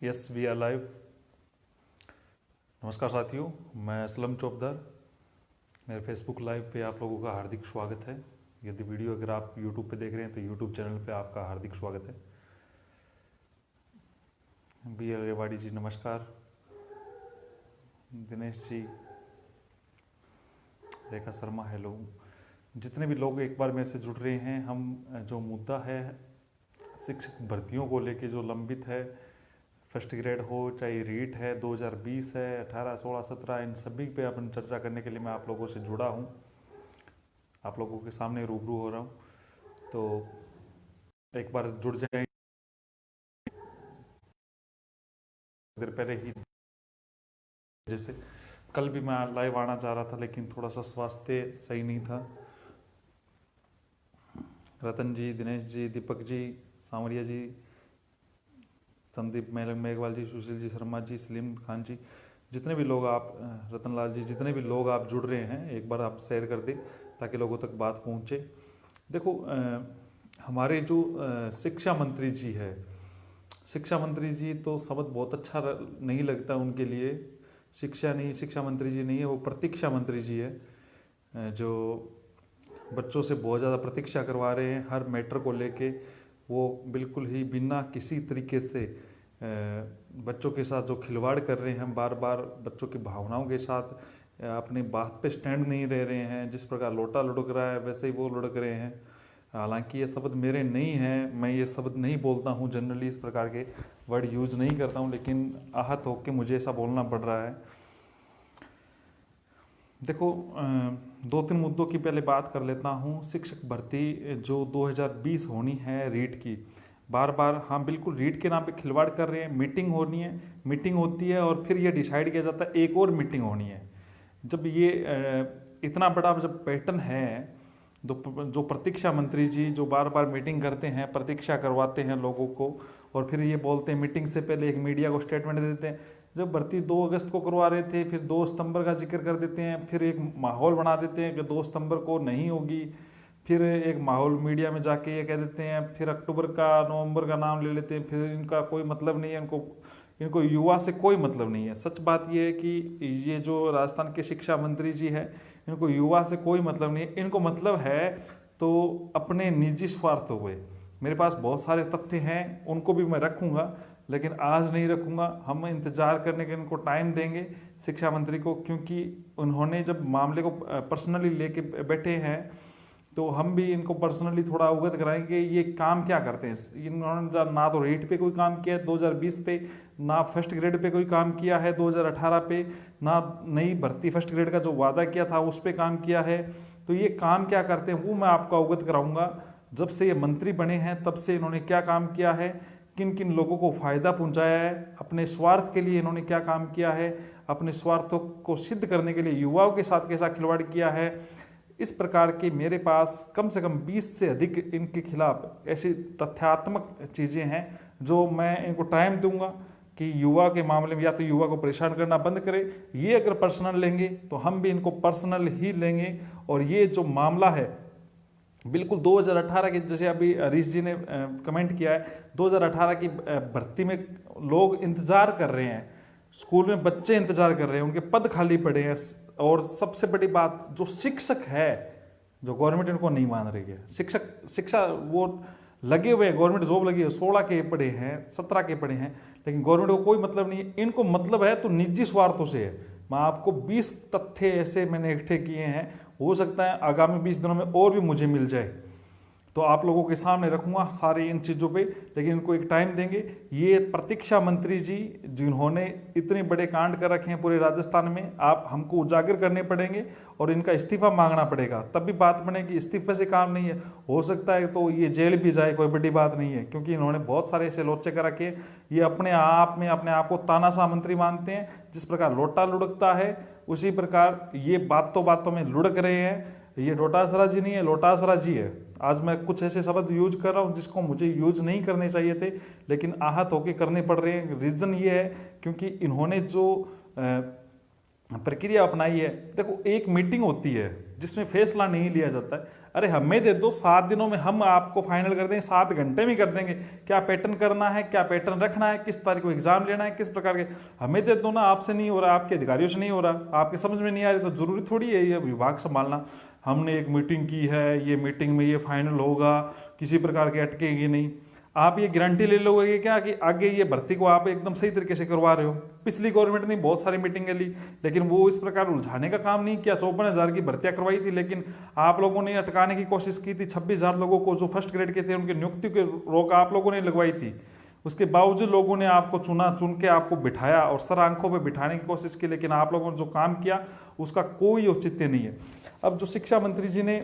Yes we are live. नमस्कार साथियों, मैं असलम चौबदार। मेरे फेसबुक लाइव पे आप लोगों का हार्दिक स्वागत है। यदि वीडियो अगर आप यूट्यूब पे देख रहे हैं तो यूट्यूब चैनल पे आपका हार्दिक स्वागत है। बी एल रेवाड़ी जी नमस्कार, दिनेश जी, रेखा शर्मा हेलो। जितने भी लोग एक बार मेरे से जुड़ रहे हैं, हम जो मुद्दा है शिक्षक भर्तियों को लेके जो लंबित है, फर्स्ट ग्रेड हो चाहे रीट है, 2020 है, 18, 16, 17, इन सभी पे अपन चर्चा करने के लिए मैं आप लोगों से जुड़ा हूँ, आप लोगों के सामने रूबरू हो रहा हूँ। तो एक बार जुड़ जाए। देर पहले ही जैसे कल भी मैं लाइव आना चाह रहा था, लेकिन थोड़ा सा स्वास्थ्य सही नहीं था। रतन जी, दिनेश जी, दीपक जी, सांवरिया जी, संदीप मेघवाल जी, सुशील जी, शर्मा जी, सलीम खान जी, जितने भी लोग आप, रतनलाल जी, जितने भी लोग आप जुड़ रहे हैं, एक बार आप शेयर कर दें ताकि लोगों तक बात पहुंचे। देखो, हमारे जो शिक्षा मंत्री जी है, शिक्षा मंत्री जी तो शब्द बहुत अच्छा नहीं लगता उनके लिए। शिक्षा नहीं, शिक्षा मंत्री जी नहीं है, वो प्रतीक्षा मंत्री जी है, जो बच्चों से बहुत ज़्यादा प्रतीक्षा करवा रहे हैं हर मैटर को लेके। वो बिल्कुल ही बिना किसी तरीके से बच्चों के साथ जो खिलवाड़ कर रहे हैं, बार बार बच्चों की भावनाओं के साथ अपनी बात पे स्टैंड नहीं रह रहे हैं। जिस प्रकार लोटा लुढ़क रहा है वैसे ही वो लुढ़क रहे हैं। हालांकि ये शब्द मेरे नहीं हैं, मैं ये शब्द नहीं बोलता हूँ, जनरली इस प्रकार के वर्ड यूज़ नहीं करता हूँ, लेकिन आहत होकर मुझे ऐसा बोलना पड़ रहा है। देखो, 2-3 मुद्दों की पहले बात कर लेता हूँ। शिक्षक भर्ती जो 2020 होनी है रीट की, बार बार हम बिल्कुल रीट के नाम पे खिलवाड़ कर रहे हैं। मीटिंग होनी है, मीटिंग होती है और फिर ये डिसाइड किया जाता है एक और मीटिंग होनी है। जब ये इतना बड़ा जब पैटर्न है, जो प्रतीक्षा मंत्री जी जो बार बार मीटिंग करते हैं, प्रतीक्षा करवाते हैं लोगों को, और फिर ये बोलते हैं मीटिंग से पहले एक मीडिया को स्टेटमेंट देते हैं। जब भर्ती 2 अगस्त को करवा रहे थे, फिर 2 सितंबर का जिक्र कर देते हैं, फिर एक माहौल बना देते हैं कि 2 सितंबर को नहीं होगी, फिर एक माहौल मीडिया में जाके ये कह देते हैं, फिर अक्टूबर का, नवंबर का नाम ले लेते हैं। फिर इनका कोई मतलब नहीं है, इनको युवा से कोई मतलब नहीं है। सच बात यह है कि ये जो राजस्थान के शिक्षा मंत्री जी है, इनको युवा से कोई मतलब नहीं है। इनको मतलब है तो अपने निजी स्वार्थ हुए। मेरे पास बहुत सारे तथ्य हैं, उनको भी मैं रखूंगा, लेकिन आज नहीं रखूंगा। हम इंतजार करने के इनको टाइम देंगे शिक्षा मंत्री को, क्योंकि उन्होंने जब मामले को पर्सनली लेके बैठे हैं तो हम भी इनको पर्सनली थोड़ा अवगत कराएंगे ये काम क्या करते हैं। इन्होंने ना तो रेट पे कोई काम किया है 2020 पे, ना फर्स्ट ग्रेड पे कोई काम किया है 2018 पे, ना नई भर्ती फर्स्ट ग्रेड का जो वादा किया था उस पर काम किया है। तो ये काम क्या करते हैं वो मैं आपको अवगत कराऊंगा। जब से ये मंत्री बने हैं तब से इन्होंने क्या काम किया है, किन किन लोगों को फायदा पहुंचाया है, अपने स्वार्थ के लिए इन्होंने क्या काम किया है, अपने स्वार्थों को सिद्ध करने के लिए युवाओं के साथ कैसा खिलवाड़ किया है। इस प्रकार के मेरे पास कम से कम 20 से अधिक इनके खिलाफ ऐसी तथ्यात्मक चीज़ें हैं जो मैं इनको टाइम दूंगा कि युवा के मामले में या तो युवा को परेशान करना बंद करें। ये अगर पर्सनल लेंगे तो हम भी इनको पर्सनल ही लेंगे। और ये जो मामला है बिल्कुल 2018 के, जैसे अभी हरीश जी ने कमेंट किया है, 2018 की भर्ती में लोग इंतजार कर रहे हैं, स्कूल में बच्चे इंतजार कर रहे हैं, उनके पद खाली पड़े हैं। और सबसे बड़ी बात, जो शिक्षक है, जो गवर्नमेंट इनको नहीं मान रही है, शिक्षा वो लगे हुए हैं, गवर्नमेंट जॉब लगी है, 16 के पड़े हैं, 17 के पड़े हैं, लेकिन गवर्नमेंट को कोई मतलब नहीं है। इनको मतलब है तो निजी स्वार्थों से है। मैं आपको 20 तथ्य ऐसे मैंने इकट्ठे किए हैं, हो सकता है आगामी 20 दिनों में और भी मुझे मिल जाए तो आप लोगों के सामने रखूंगा सारे इन चीज़ों पे, लेकिन इनको एक टाइम देंगे। ये प्रतीक्षा मंत्री जी जिन्होंने इतने बड़े कांड कर रखे हैं पूरे राजस्थान में, आप हमको उजागर करने पड़ेंगे और इनका इस्तीफा मांगना पड़ेगा, तब भी बात बनेगी। इस्तीफे से काम नहीं है, हो सकता है तो ये जेल भी जाए, कोई बड़ी बात नहीं है, क्योंकि इन्होंने बहुत सारे ऐसे लोचे कर रखे हैं। ये अपने आप को तानाशाह मंत्री मानते हैं। जिस प्रकार लोटा लुढ़कता है उसी प्रकार ये बातों में लुढ़क रहे हैं। ये लोटासरा जी नहीं है, लोटासरा जी है। आज मैं कुछ ऐसे शब्द यूज कर रहा हूँ जिसको मुझे यूज नहीं करने चाहिए थे, लेकिन आहत होके करने पड़ रहे हैं। रीज़न ये है क्योंकि इन्होंने जो प्रक्रिया अपनाई है। देखो, एक मीटिंग होती है जिसमें फैसला नहीं लिया जाता है। अरे हमें दे दो, 7 दिनों में हम आपको फाइनल कर देंगे, 7 घंटे में कर देंगे। क्या पैटर्न करना है, क्या पैटर्न रखना है, किस तारीख को एग्जाम लेना है, किस प्रकार के, हमें दे दो ना। आपसे नहीं हो रहा, आपके अधिकारियों से नहीं हो रहा, आपके समझ में नहीं आ रही, तो जरूरी थोड़ी है ये विभाग संभालना। हमने एक मीटिंग की है, ये मीटिंग में ये फाइनल होगा, किसी प्रकार की अटकेगी नहीं। आप ये गारंटी ले लोगे क्या कि आगे ये भर्ती को आप एकदम सही तरीके से करवा रहे हो? पिछली गवर्नमेंट ने बहुत सारी मीटिंगें ली, लेकिन वो इस प्रकार उलझाने का काम नहीं किया। 54,000 की भर्तियां करवाई थी, लेकिन आप लोगों ने अटकाने की कोशिश की थी। 26,000 लोगों को जो फर्स्ट ग्रेड के थे उनकी नियुक्ति की रोक आप लोगों ने लगवाई थी। उसके बावजूद लोगों ने आपको चुन के आपको बिठाया और सर आंखों पर बिठाने की कोशिश की, लेकिन आप लोगों ने जो काम किया उसका कोई औचित्य नहीं है। अब जो शिक्षा मंत्री जी ने,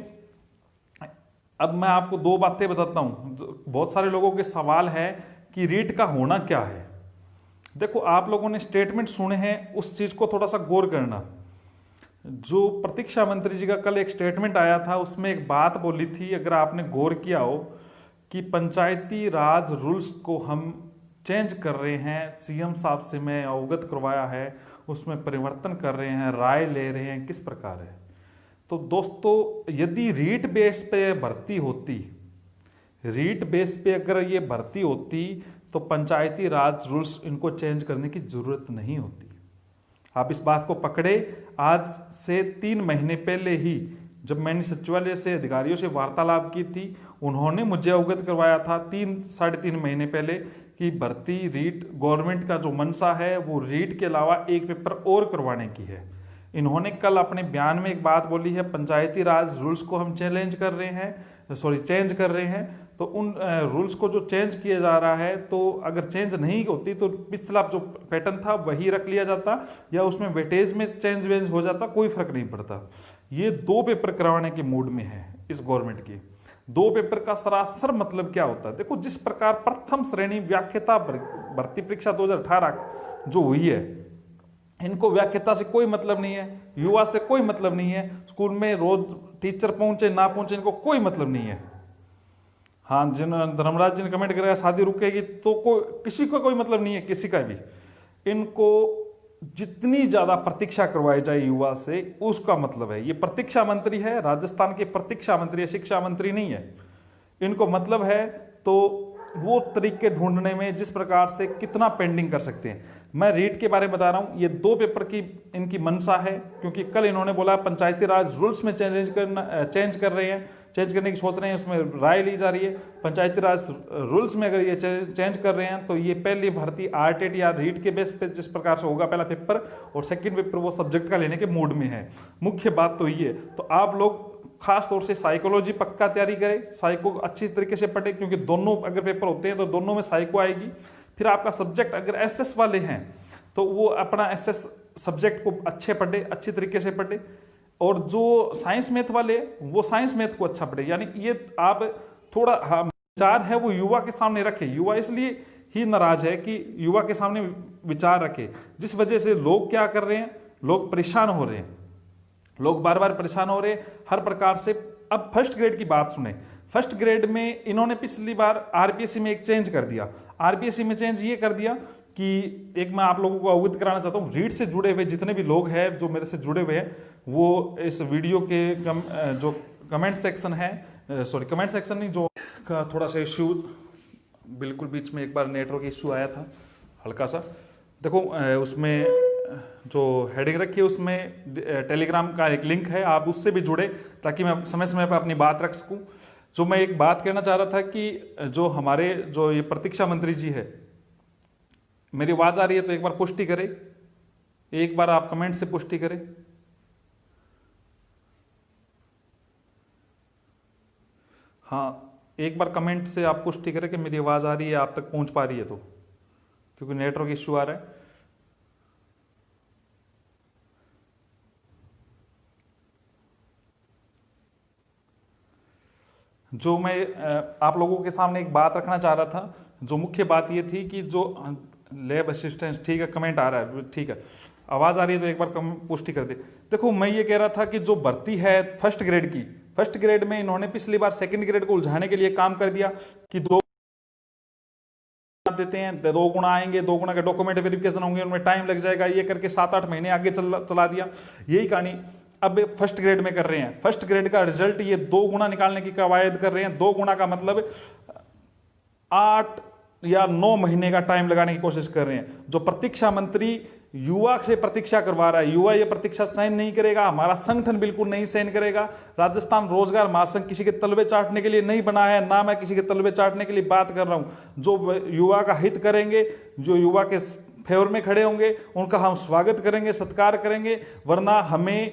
अब मैं आपको 2 बातें बताता हूं। बहुत सारे लोगों के सवाल है कि रीट का होना क्या है। देखो, आप लोगों ने स्टेटमेंट सुने हैं, उस चीज को थोड़ा सा गौर करना। जो प्रतीक्षा मंत्री जी का कल एक स्टेटमेंट आया था, उसमें एक बात बोली थी, अगर आपने गौर किया हो, कि पंचायती राज रूल्स को हम चेंज कर रहे हैं, सीएम साहब से मैं अवगत करवाया है, उसमें परिवर्तन कर रहे हैं, राय ले रहे हैं, किस प्रकार है। तो दोस्तों, यदि रीट बेस पे भर्ती होती, रीट बेस पे अगर ये भर्ती होती, तो पंचायती राज रूल्स इनको चेंज करने की जरूरत नहीं होती। आप इस बात को पकड़े। आज से 3 महीने पहले ही जब मैंने सचिवालय से अधिकारियों से वार्तालाप की थी, उन्होंने मुझे अवगत करवाया था 3-3.5 महीने पहले कि भर्ती रीट, गवर्नमेंट का जो मनसा है वो रीट के अलावा एक पेपर और करवाने की है। इन्होंने कल अपने बयान में एक बात बोली है, पंचायती राज रूल्स को हम चेंज कर रहे हैं। तो उन रूल्स को जो चेंज किया जा रहा है, तो अगर चेंज नहीं होती तो पिछला जो पैटर्न था वही रख लिया जाता, या उसमें वेटेज में चेंज वेंज हो जाता, कोई फर्क नहीं पड़ता। ये 2 पेपर करवाने के मूड में है इस गवर्नमेंट की। 2 पेपर का सरासर मतलब क्या होता है? देखो, जिस प्रकार प्रथम श्रेणी व्याख्याता भर्ती परीक्षा 2018 जो हुई है, इनको व्याख्याता से कोई मतलब नहीं है, युवा से कोई मतलब नहीं है, स्कूल में रोज टीचर पहुंचे ना पहुंचे इनको कोई मतलब नहीं है। हाँ, जिन धर्मराज जी ने कमेंट कराया शादी रुकेगी, तो किसी को कोई मतलब नहीं है, किसी का भी। इनको जितनी ज्यादा प्रतीक्षा करवाई जाए युवा से, उसका मतलब है। ये प्रतीक्षा मंत्री है, राजस्थान के प्रतीक्षा मंत्री है, शिक्षा मंत्री नहीं है। इनको मतलब है तो वो तरीके ढूंढने में जिस प्रकार से कितना पेंडिंग कर सकते हैं। मैं रीट के बारे में बता रहा हूं, ये 2 पेपर की इनकी मंशा है, क्योंकि कल इन्होंने बोला पंचायती राज रूल्स में चेंज करने की सोच रहे हैं, उसमें राय ली जा रही है। पंचायती राज रूल्स में अगर ये चेंज कर रहे हैं, तो ये पहली भर्ती आरटेट या रीट के बेस पे जिस प्रकार से होगा पहला पेपर, और सेकंड पेपर वो सब्जेक्ट का लेने के मूड में है। मुख्य बात तो ये, तो आप लोग खास तौर से साइकोलॉजी पक्का तैयारी करें, साइको अच्छी तरीके से पढ़े, क्योंकि दोनों अगर पेपर होते हैं तो दोनों में साइको आएगी। फिर आपका सब्जेक्ट अगर एसएस वाले हैं तो वो अपना एसएस सब्जेक्ट को अच्छे तरीके से पढ़े, और जो साइंस मैथ वाले वो साइंस मैथ को अच्छा पढ़े। यानी ये आप थोड़ा विचार है वो युवा के सामने रखे। युवा इसलिए ही नाराज है कि युवा के सामने विचार रखे, जिस वजह से लोग क्या कर रहे हैं, लोग परेशान हो रहे हैं, लोग बार बार परेशान हो रहे हैं हर प्रकार से। अब फर्स्ट ग्रेड की बात सुने। फर्स्ट ग्रेड में इन्होंने पिछली बार आरपीएससी में एक चेंज कर दिया। आरपीएससी में चेंज ये कर दिया कि एक मैं आप लोगों को अवगत कराना चाहता हूँ, रीट से जुड़े हुए जितने भी लोग हैं जो मेरे से जुड़े हुए हैं, वो इस वीडियो के जो कमेंट सेक्शन है, कमेंट सेक्शन नहीं, जो थोड़ा सा इश्यू, बिल्कुल बीच में एक बार नेटवर्क इश्यू आया था हल्का सा। देखो, उसमें जो हेडिंग रखी है उसमें टेलीग्राम का एक लिंक है, आप उससे भी जुड़े ताकि मैं समय समय पर अपनी बात रख सकूं। जो मैं एक बात कहना चाह रहा था कि जो हमारे जो ये प्रतीक्षा मंत्री जी है, मेरी आवाज आ रही है तो एक बार पुष्टि करें, एक बार आप कमेंट से पुष्टि करें। हाँ, एक बार कमेंट से आप पुष्टि करें कि मेरी आवाज आ रही है, आप तक पहुंच पा रही है, तो क्योंकि नेटवर्क इश्यू आ रहा है। जो मैं आप लोगों के सामने एक बात रखना चाह रहा था, जो मुख्य बात ये थी कि जो लैब असिस्टेंट, ठीक है, कमेंट आ रहा है, ठीक है, आवाज आ रही है तो एक बार पुष्टि कर दे। देखो, मैं ये कह रहा था कि जो भर्ती है फर्स्ट ग्रेड की, फर्स्ट ग्रेड में इन्होंने पिछली बार सेकंड ग्रेड को उलझाने के लिए काम कर दिया कि 2 देते हैं, 2 गुना आएंगे, 2 गुना के डॉक्यूमेंट वेरिफिकेशन होंगे, उनमें टाइम लग जाएगा, ये करके 7-8 महीने आगे चला दिया। यही कहानी अब फर्स्ट ग्रेड में कर रहे हैं। फर्स्ट ग्रेड का रिजल्ट ये 2 गुना निकालने की कवायद कर रहे हैं। 2 गुना का मतलब 8 या 9 महीने का टाइम लगाने की कोशिश कर रहे हैं। जो प्रतीक्षा मंत्री युवा से प्रतीक्षा करवा रहा है, युवा ये प्रतीक्षा सहन नहीं करेगा, हमारा संगठन बिल्कुल नहीं सहन करेगा। राजस्थान रोजगार महासंघ किसी के तलवे चाटने के लिए नहीं बना है, ना मैं किसी के तलवे चाटने के लिए बात कर रहा हूं। जो युवा का हित करेंगे, जो युवा के फेवर में खड़े होंगे, उनका हम स्वागत करेंगे, सत्कार करेंगे। वरना हमें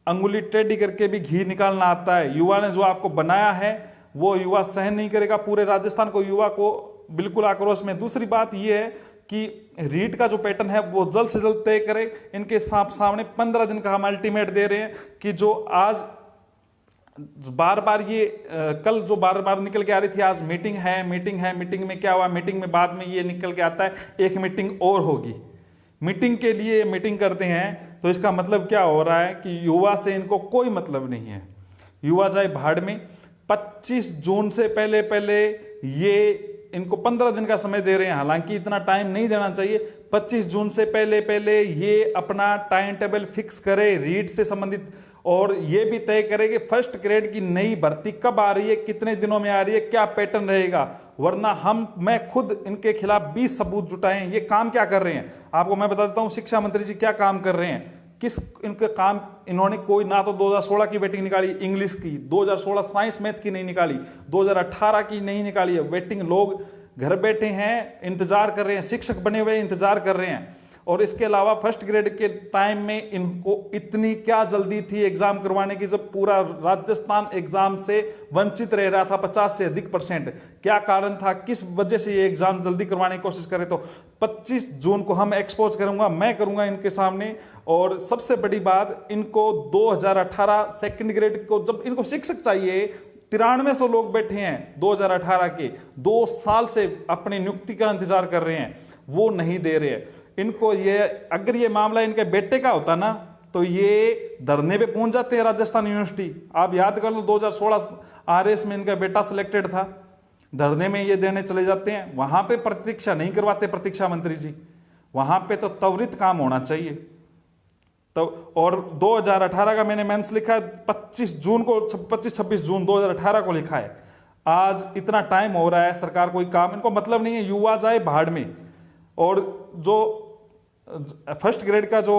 अंगुली टेढ़ी करके भी घी निकालना आता है। युवा ने जो आपको बनाया है वो युवा सहन नहीं करेगा। पूरे राजस्थान को, युवा को बिल्कुल आक्रोश में। दूसरी बात यह है कि रीट का जो पैटर्न है वो जल्द से जल्द तय करे। इनके सामने 15 दिन का हम अल्टीमेट दे रहे हैं कि जो आज बार बार ये कल जो बार बार निकल के आ रही थी, आज मीटिंग है, मीटिंग में क्या हुआ, मीटिंग में बाद में ये निकल के आता है एक मीटिंग और होगी। मीटिंग के लिए मीटिंग करते हैं तो इसका मतलब क्या हो रहा है कि युवा से इनको कोई मतलब नहीं है। युवा जाए भाड़ में। 25 जून से पहले ये इनको 15 दिन का समय दे रहे हैं, हालांकि इतना टाइम नहीं देना चाहिए। 25 जून से पहले ये अपना टाइम टेबल फिक्स करे रीट से संबंधित, और ये भी तय करे कि फर्स्ट ग्रेड की नई भर्ती कब आ रही है, कितने दिनों में आ रही है, क्या पैटर्न रहेगा। वरना मैं खुद इनके खिलाफ 20 सबूत जुटाएं। ये काम क्या कर रहे हैं आपको मैं बता देता हूं। शिक्षा मंत्री जी क्या काम कर रहे हैं, किस इनके काम, इन्होंने कोई ना तो 2016 की वेटिंग निकाली इंग्लिश की, 2016 साइंस मैथ की नहीं निकाली, 2018 की नहीं निकाली है। वेटिंग लोग घर बैठे हैं, इंतजार कर रहे हैं, शिक्षक बने हुए इंतजार कर रहे हैं। और इसके अलावा फर्स्ट ग्रेड के टाइम में इनको इतनी क्या जल्दी थी एग्जाम करवाने की, जब पूरा राजस्थान एग्जाम से वंचित रह रहा था 50 से अधिक %। क्या कारण था, किस वजह से ये एग्जाम जल्दी करवाने की कोशिश करे। तो 25 जून को हम एक्सपोज करूंगा, मैं करूंगा इनके सामने। और सबसे बड़ी बात, इनको 2018 सेकंड ग्रेड को जब इनको शिक्षक चाहिए, 9300 लोग बैठे हैं 2018 के, 2 साल से अपनी नियुक्ति का इंतजार कर रहे हैं, वो नहीं दे रहे हैं इनको। ये अगर ये मामला इनके बेटे का होता ना तो ये धरने पे पहुंच जाते हैं राजस्थान यूनिवर्सिटी। आप याद कर लो 2016 RS में इनका बेटा सिलेक्टेड था, धरने में ये देने चले जाते हैं। वहां पे प्रतीक्षा नहीं करवाते प्रतीक्षा मंत्री जी, वहां पे तो त्वरित काम होना चाहिए। तो और 2018 का मैंने मेंस लिखा है 25 जून को, 25-26 जून 2018 को लिखा है। आज इतना टाइम हो रहा है, सरकार कोई काम, इनको मतलब नहीं है। युवा जाए भाड़ में। और जो फर्स्ट ग्रेड का जो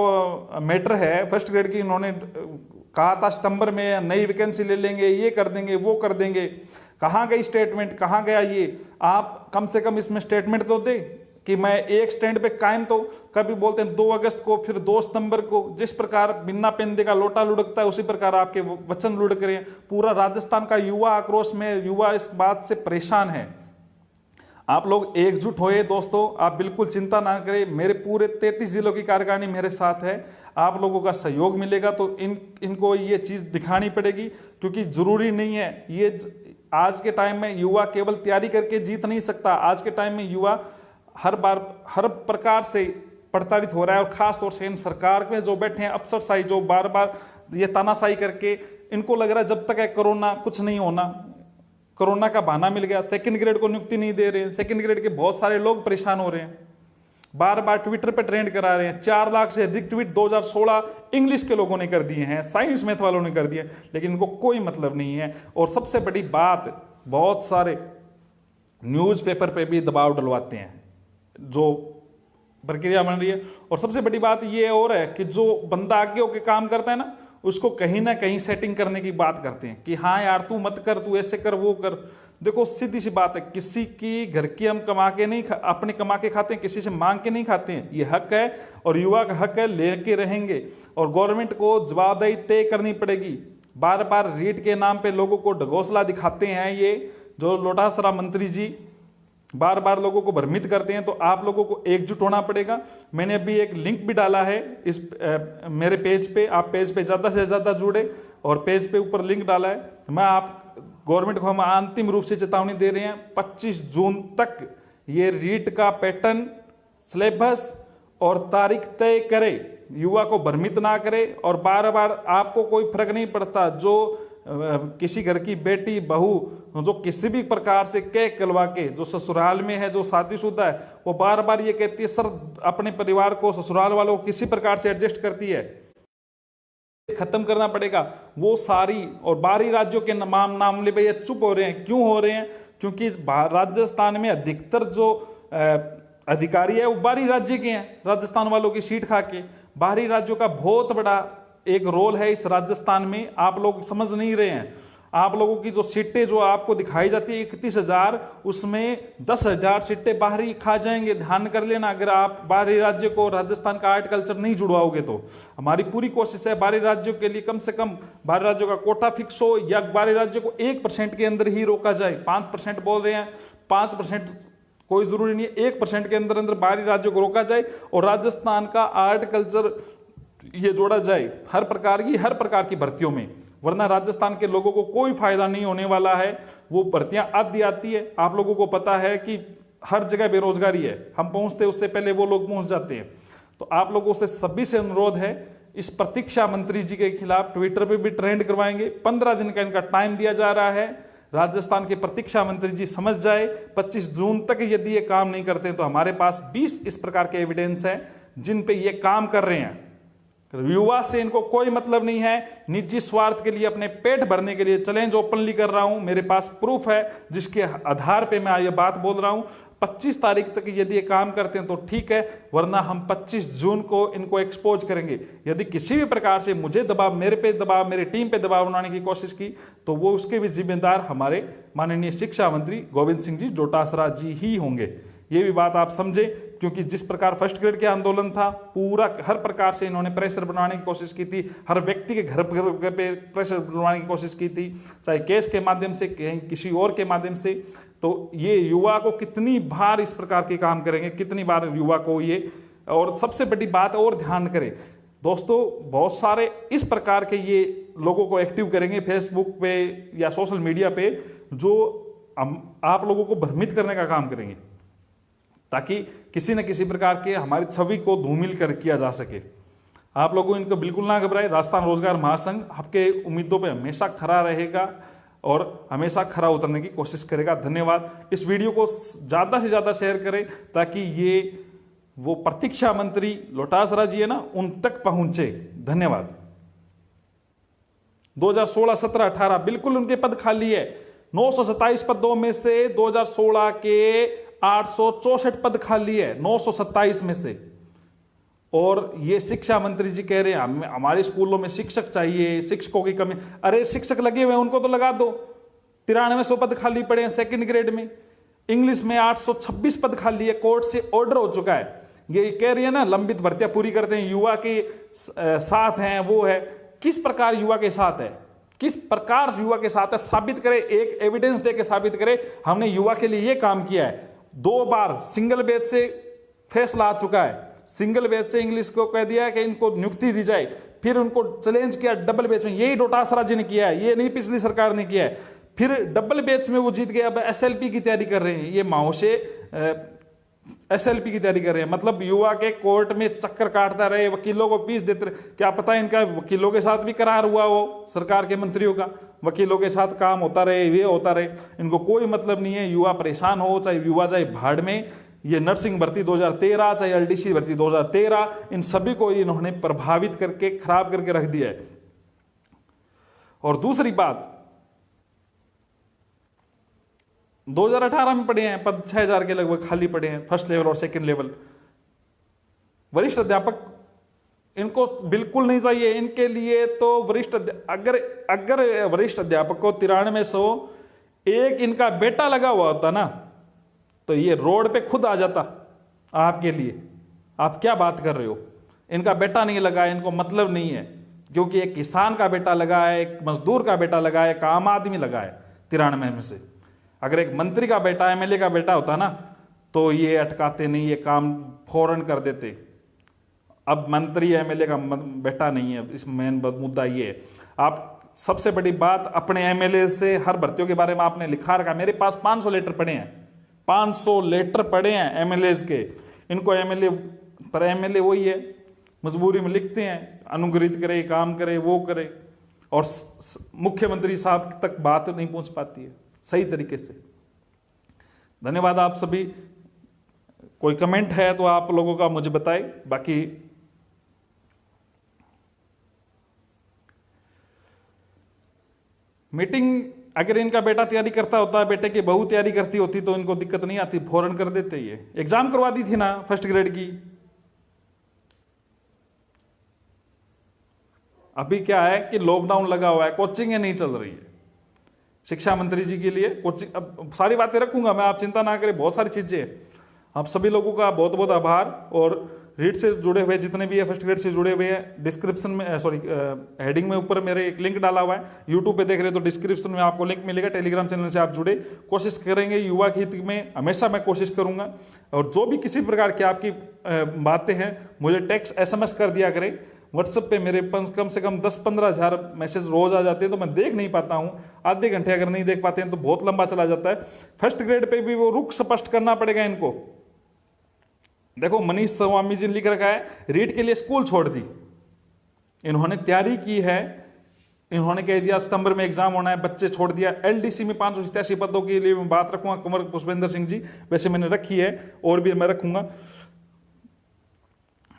मैटर है, फर्स्ट ग्रेड की इन्होंने कहा था सितंबर में नई वैकेंसी ले लेंगे, ये कर देंगे, वो कर देंगे। कहाँ गई स्टेटमेंट, कहाँ गया ये? आप कम से कम इसमें स्टेटमेंट तो दे कि मैं एक स्टैंड पे कायम। तो कभी बोलते हैं 2 अगस्त को, फिर 2 सितंबर को। जिस प्रकार बिन्ना पेंदे का लोटा लुढ़कता है उसी प्रकार आपके वचन लुढ़क रहे हैं। पूरा राजस्थान का युवा आक्रोश में, युवा इस बात से परेशान है। आप लोग एकजुट होए दोस्तों, आप बिल्कुल चिंता ना करें। मेरे पूरे 33 जिलों की कार्यकारिणी मेरे साथ है। आप लोगों का सहयोग मिलेगा तो इनको ये चीज दिखानी पड़ेगी, क्योंकि जरूरी नहीं है ये। आज के टाइम में युवा केवल तैयारी करके जीत नहीं सकता। आज के टाइम में युवा हर बार हर प्रकार से प्रताड़ित हो रहा है। और खास तौर से इन सरकार में जो बैठे हैं अफसरशाही, जो बार बार ये तानाशाही करके, इनको लग रहा है जब तक है कोरोना कुछ नहीं होना। कोरोना का बहाना मिल गया, सेकंड ग्रेड को नियुक्ति नहीं दे रहे हैं। सेकंड ग्रेड के बहुत सारे लोग परेशान हो रहे हैं, बार बार ट्विटर पे ट्रेंड करा रहे हैं। 4 लाख से अधिक ट्वीट 2016 इंग्लिश के लोगों ने कर दिए हैं, साइंस मैथ वालों ने कर दिए, लेकिन इनको कोई मतलब नहीं है। और सबसे बड़ी बात, बहुत सारे न्यूज़पेपर पे भी दबाव डलवाते हैं, जो प्रक्रिया बन रही है। और सबसे बड़ी बात ये और है कि जो बंदा आगे होकर काम करता है ना, उसको कहीं ना कहीं सेटिंग करने की बात करते हैं कि हाँ यार तू मत कर, तू ऐसे कर, वो कर। देखो सीधी सी बात है, किसी की घर की हम कमा के नहीं अपने कमा के खाते हैं, किसी से मांग के नहीं खाते हैं। ये हक है और युवा का हक है, लेके रहेंगे। और गवर्नमेंट को जवाबदेही तय करनी पड़ेगी। बार बार रीट के नाम पे लोगों को ढगोसला दिखाते हैं ये जो लोटासरा मंत्री जी, बार बार लोगों को भ्रमित करते हैं। तो आप लोगों को एकजुट होना पड़ेगा। मैंने अभी एक लिंक भी डाला है इस मेरे पेज पे, आप पेज पे ज़्यादा से ज़्यादा जुड़े, और पेज पे ऊपर लिंक डाला है। मैं आप गवर्नमेंट को हम अंतिम रूप से चेतावनी दे रहे हैं, 25 जून तक ये रीट का पैटर्न, सिलेबस और तारीख तय करे, युवा को भ्रमित ना करे। और बार बार आपको कोई फर्क नहीं पड़ता, जो किसी घर की बेटी बहू जो किसी भी प्रकार से केक कलवा के, जो ससुराल में है, जो शादीशुदा है, वो बार बार ये कहती है सर अपने परिवार को, ससुराल वालों को किसी प्रकार से एडजस्ट करती है, खत्म करना पड़ेगा, वो सारी और बाहरी राज्यों के मामले पे ये चुप हो रहे हैं। क्यों हो रहे हैं? क्योंकि राजस्थान में अधिकतर जो अधिकारी है वो बाहरी राज्य के हैं, राजस्थान वालों की सीट खा के। बाहरी राज्यों का बहुत बड़ा एक रोल है इस राजस्थान में, आप लोग समझ नहीं रहे हैं। आप लोगों की जो सीटें जो आपको दिखाई जाती है 31,000, उसमें 10,000 सीटें बाहरी खा जाएंगे, ध्यान कर लेना। अगर आप बाहरी राज्य को राजस्थान का आर्ट कल्चर नहीं जुड़वाओगे तो हमारी पूरी कोशिश है बाहरी राज्यों के लिए कम से कम बाहरी राज्यों का कोटा फिक्स हो, या बाहरी राज्यों को 1% के अंदर ही रोका जाए। 5% बोल रहे हैं, 5% कोई जरूरी नहीं है, 1% के अंदर अंदर बाहरी राज्यों को रोका जाए और राजस्थान का आर्ट कल्चर ये जोड़ा जाए हर प्रकार की भर्तियों में, वरना राजस्थान के लोगों को कोई फायदा नहीं होने वाला है। वो भर्तियां आधी आती है, आप लोगों को पता है कि हर जगह बेरोजगारी है, हम पहुंचते उससे पहले वो लोग पहुंच जाते हैं। तो आप लोगों से सभी से अनुरोध है, इस प्रतीक्षा मंत्री जी के खिलाफ ट्विटर पे भी ट्रेंड करवाएंगे। 15 दिन का इनका टाइम दिया जा रहा है, राजस्थान के प्रतीक्षा मंत्री जी समझ जाए। 25 जून तक यदि ये काम नहीं करते तो हमारे पास 20 इस प्रकार के एविडेंस हैं जिन पे ये काम कर रहे हैं। युवा से इनको कोई मतलब नहीं है, निजी स्वार्थ के लिए, अपने पेट भरने के लिए। चैलेंज ओपनली कर रहा हूं, मेरे पास प्रूफ है जिसके आधार पे मैं ये बात बोल रहा हूं। 25 तारीख तक यदि ये काम करते हैं तो ठीक है, वरना हम 25 जून को इनको एक्सपोज करेंगे। यदि किसी भी प्रकार से मुझे दबाव, मेरे पे दबाव, मेरे टीम पे दबाव बनाने की कोशिश की तो वो उसके भी जिम्मेदार हमारे माननीय शिक्षा मंत्री गोविंद सिंह जी डोटासरा जी ही होंगे। ये भी बात आप समझे, क्योंकि जिस प्रकार फर्स्ट ग्रेड के आंदोलन था, पूरा हर प्रकार से इन्होंने प्रेशर बनाने की कोशिश की थी, हर व्यक्ति के घर पे प्रेशर बनवाने की कोशिश की थी, चाहे केस के माध्यम से, किसी और के माध्यम से। तो ये युवा को कितनी बार इस प्रकार के काम करेंगे, कितनी बार युवा को ये, और सबसे बड़ी बात और ध्यान करें दोस्तों, बहुत सारे इस प्रकार के ये लोगों को एक्टिव करेंगे फेसबुक पे या सोशल मीडिया पे, जो आप लोगों को भ्रमित करने का काम करेंगे, ताकि किसी न किसी प्रकार के हमारी छवि को धूमिल कर किया जा सके। आप लोगों इनको बिल्कुल ना घबराए। राजस्थान रोजगार महासंघ आपके उम्मीदों पे हमेशा खरा रहेगा और हमेशा खरा उतरने की कोशिश करेगा। धन्यवाद। इस वीडियो को ज्यादा से ज्यादा शेयर करें ताकि ये वो प्रतीक्षा मंत्री डोटासरा जी है ना, उन तक पहुंचे। धन्यवाद। 2016, 17, 18 बिल्कुल उनके पद खाली है। 927 पदों में से 2016 के 864 पद खाली है 927 में से। और ये शिक्षा मंत्री जी कह रहे हैं हमारे स्कूलों में शिक्षक चाहिए, शिक्षकों की कमी। अरे शिक्षक लगे हुए हैं, उनको तो लगा दो। 9300 पद खाली पड़े हैं सेकंड ग्रेड में। इंग्लिश में 826 पद खाली है, कोर्ट से ऑर्डर हो चुका है। ये कह रही है ना लंबित भर्तियां पूरी करते हैं, युवा के साथ हैं, वो है। किस प्रकार युवा के साथ है, किस प्रकार युवा के साथ है, साबित करे, एक एविडेंस देके साबित करे हमने युवा के लिए ये काम किया है। 2 बार सिंगल बेंच से फैसला आ चुका है। सिंगल बेंच से इंग्लिश को कह दिया है कि इनको नियुक्ति दी जाए, फिर उनको चैलेंज किया डबल बेंच में, यही डोटासरा जी ने किया है, ये नहीं पिछली सरकार ने किया है। फिर डबल बेंच में वो जीत गए, अब एसएलपी की तैयारी कर रहे हैं। ये माओ से एसएलपी की तैयारी कर रहे हैं, मतलब युवा के कोर्ट में चक्कर काटता रहे, वकीलों को फीस देते रहे। क्या पता इनका वकीलों के साथ भी करार हुआ हो, सरकार के मंत्रियों का वकीलों के साथ काम होता रहे, ये होता रहे। इनको कोई मतलब नहीं है युवा परेशान हो, चाहे युवा जाए भाड़ में। ये नर्सिंग भर्ती 2013, चाहे एलडीसी भर्ती 2013, इन सभी को इन्होंने प्रभावित करके खराब करके रख दिया है। और दूसरी बात, 2018 में पढ़े हैं पद 6000 के लगभग खाली पड़े हैं, फर्स्ट लेवल और सेकंड लेवल। वरिष्ठ अध्यापक इनको बिल्कुल नहीं चाहिए। इनके लिए तो वरिष्ठ अगर वरिष्ठ अध्यापक को 9300 एक इनका बेटा लगा हुआ होता ना, तो ये रोड पे खुद आ जाता आपके लिए। आप क्या बात कर रहे हो? इनका बेटा नहीं लगा है, इनको मतलब नहीं है, क्योंकि एक किसान का बेटा लगा है, एक मजदूर का बेटा लगा है, एक आम आदमी लगा है 93 में से। अगर एक मंत्री का बेटा, एमएलए का बेटा होता ना, तो ये अटकाते नहीं, ये काम फौरन कर देते। अब मंत्री एमएलए का बेटा नहीं है, इस मेन मुद्दा ये है। आप सबसे बड़ी बात, अपने एमएलए से हर भर्तियों के बारे में आपने लिखा रखा। मेरे पास 500 लेटर पड़े हैं, 500 लेटर पड़े हैं एमएलए के। इनको एमएलए पर एमएलए वही है, मजबूरी में लिखते हैं, अनुग्रहित करे, काम करे, वो करे। और मुख्यमंत्री साहब तक बात नहीं पहुंच पाती है सही तरीके से। धन्यवाद आप सभी। कोई कमेंट है तो आप लोगों का मुझे बताएं। बाकी मीटिंग अगर इनका बेटा तैयारी करता होता, बेटे की बहू तैयारी करती होती तो इनको दिक्कत नहीं आती, फौरन कर देते। ये एग्जाम करवा दी थी ना फर्स्ट ग्रेड की। अभी क्या है कि लॉकडाउन लगा हुआ है, कोचिंग नहीं चल रही है। शिक्षा मंत्री जी के लिए कोचिंग, अब सारी बातें रखूंगा मैं, आप चिंता ना करें, बहुत सारी चीजें। आप सभी लोगों का बहुत बहुत आभार। और रीट से जुड़े हुए जितने भी है, फर्स्ट ग्रेड से जुड़े हुए हैं, डिस्क्रिप्शन में हेडिंग में ऊपर मेरे एक लिंक डाला हुआ है। यूट्यूब पे देख रहे हो तो डिस्क्रिप्शन में आपको लिंक मिलेगा। टेलीग्राम चैनल से आप जुड़े, कोशिश करेंगे युवा के हित में, हमेशा मैं कोशिश करूंगा। और जो भी किसी प्रकार की आपकी बातें हैं मुझे टेक्स्ट SMS कर दिया करें। व्हाट्सएप पे मेरे कम से कम 10-15 हज़ार मैसेज रोज आ जाते हैं, तो मैं देख नहीं पाता हूँ। आधे घंटे अगर नहीं देख पाते हैं तो बहुत लंबा चला जाता है। फर्स्ट ग्रेड पे भी वो रुख स्पष्ट करना पड़ेगा इनको। देखो मनीष स्वामी जी ने लिख रखा है, रीट के लिए स्कूल छोड़ दी, इन्होंने तैयारी की है, इन्होंने कह दिया सितंबर में एग्जाम होना है, बच्चे छोड़ दिया। LDC में 587 पदों के लिए मैं बात रखूंगा, कुंवर पुष्पेंद्र सिंह जी, वैसे मैंने रखी है और भी मैं रखूंगा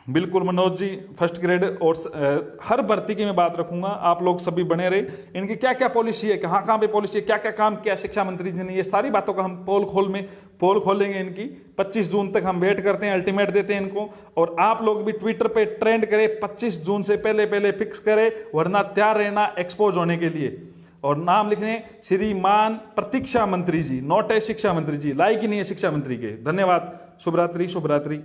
बिल्कुल। मनोज जी फर्स्ट ग्रेड और हर भर्ती की मैं बात रखूंगा। आप लोग सभी बने रहे। इनकी क्या क्या पॉलिसी है, कहाँ कहाँ पे पॉलिसी है, क्या क्या काम किया शिक्षा मंत्री जी ने, ये सारी बातों का हम पोल खोलेंगे इनकी। 25 जून तक हम वेट करते हैं, अल्टीमेट देते हैं इनको। और आप लोग भी ट्विटर पे ट्रेंड करें, 25 जून से पहले फिक्स करें, वरना तैयार रहना एक्सपोज होने के लिए। और नाम लिखने श्रीमान प्रतीक्षा मंत्री जी, नोट है शिक्षा मंत्री जी, लायक ही नहीं है शिक्षा मंत्री के। धन्यवाद। शुभ रात्रि।